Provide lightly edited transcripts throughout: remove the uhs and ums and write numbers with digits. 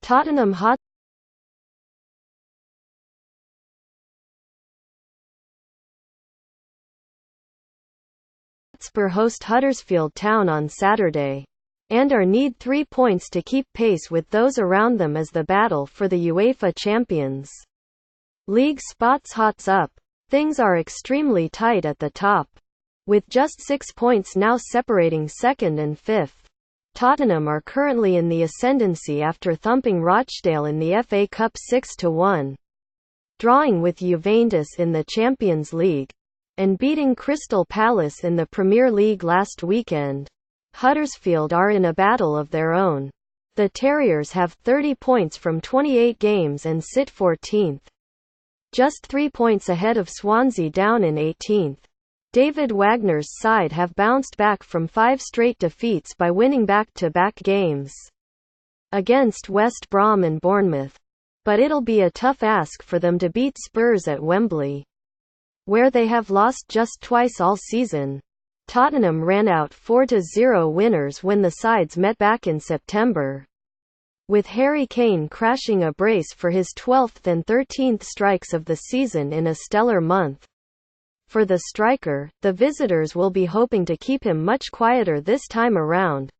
Tottenham Hotspur host Huddersfield Town on Saturday, and need 3 points to keep pace with those around them as the battle for the UEFA Champions League spots hots up. Things are extremely tight at the top, with just 6 points now separating second and fifth. Tottenham are currently in the ascendancy after thumping Rochdale in the FA Cup 6-1, drawing with Juventus in the Champions League, and beating Crystal Palace in the Premier League last weekend. Huddersfield are in a battle of their own. The Terriers have 30 points from 28 games and sit 14th. Just 3 points ahead of Swansea down in 18th. David Wagner's side have bounced back from 5 straight defeats by winning back-to-back games against West Brom and Bournemouth. But it'll be a tough ask for them to beat Spurs at Wembley, where they have lost just twice all season. Tottenham ran out 4-0 winners when the sides met back in September, with Harry Kane crashing a brace for his 12th and 13th strikes of the season in a stellar month. For the striker, the visitors will be hoping to keep him much quieter this time around.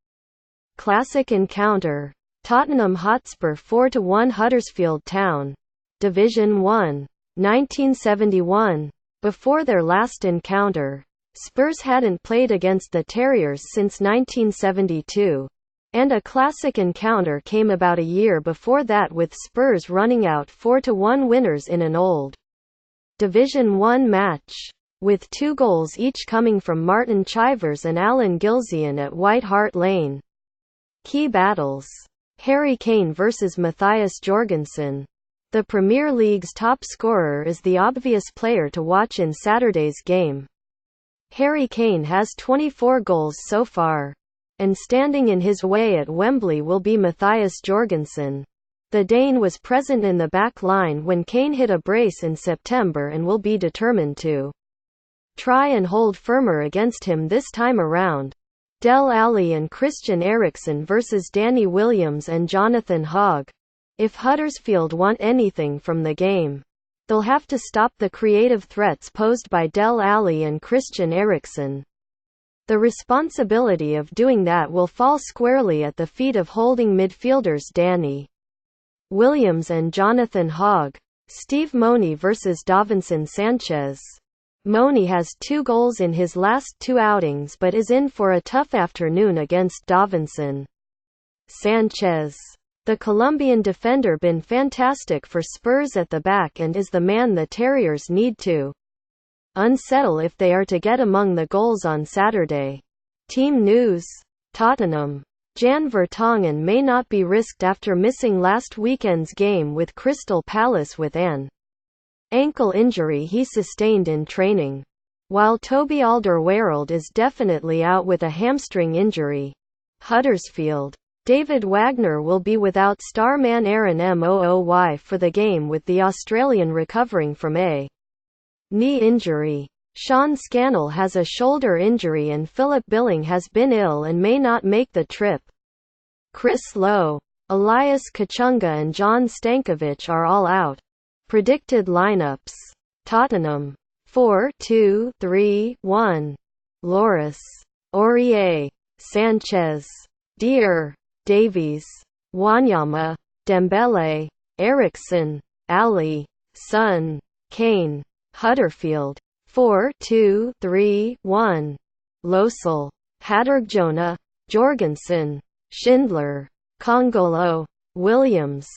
Classic encounter. Tottenham Hotspur 4-1 Huddersfield Town. Division 1. 1971. Before their last encounter, Spurs hadn't played against the Terriers since 1972. And a classic encounter came about a year before that, with Spurs running out 4-1 winners in an old Division 1 match, with 2 goals each coming from Martin Chivers and Alan Gilzian at White Hart Lane. Key battles. Harry Kane vs Matthias Jorgensen. The Premier League's top scorer is the obvious player to watch in Saturday's game. Harry Kane has 24 goals so far, and standing in his way at Wembley will be Matthias Jorgensen. The Dane was present in the back line when Kane hit a brace in September and will be determined to try and hold firmer against him this time around. Dele Alli and Christian Eriksen vs Danny Williams and Jonathan Hogg. If Huddersfield want anything from the game, they'll have to stop the creative threats posed by Dele Alli and Christian Eriksen. The responsibility of doing that will fall squarely at the feet of holding midfielders Danny Williams and Jonathan Hogg. Steve Mooney vs Davinson Sanchez. Mooney has 2 goals in his last 2 outings but is in for a tough afternoon against Davinson Sanchez. The Colombian defender been fantastic for Spurs at the back and is the man the Terriers need to unsettle if they are to get among the goals on Saturday. Team news. Tottenham. Jan Vertonghen may not be risked after missing last weekend's game with Crystal Palace with an ankle injury he sustained in training, while Toby Alderweireld is definitely out with a hamstring injury. Huddersfield. David Wagner will be without star man Aaron Mooy for the game, with the Australian recovering from a knee injury. Sean Scannell has a shoulder injury and Philip Billing has been ill and may not make the trip. Chris Lowe, Elias Kachunga and John Stankovic are all out. Predicted lineups. Tottenham 4-2-3-1. Lloris, Aurier, Sanchez, Dier, Davies, Wanyama, Dembele, Eriksen, Ali, Son, Kane. Huddersfield 4-2-3-1. Losel, Hadurgjona, Jorgensen, Schindler, Congolo, Williams,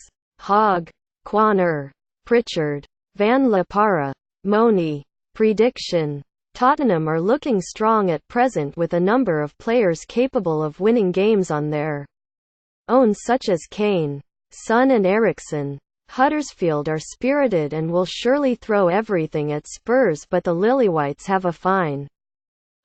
Hogg, Quaner, Pritchard, Van La Parra, Mooney. Prediction. Tottenham are looking strong at present, with a number of players capable of winning games on their own, such as Kane, Son and Eriksen. Huddersfield are spirited and will surely throw everything at Spurs, but the Lilywhites have a fine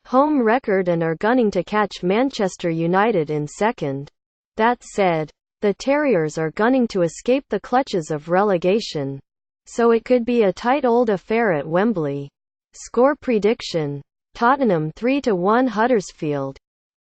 home record and are gunning to catch Manchester United in second. That said, the Terriers are gunning to escape the clutches of relegation, so it could be a tight old affair at Wembley. Score prediction. Tottenham 3-1 Huddersfield.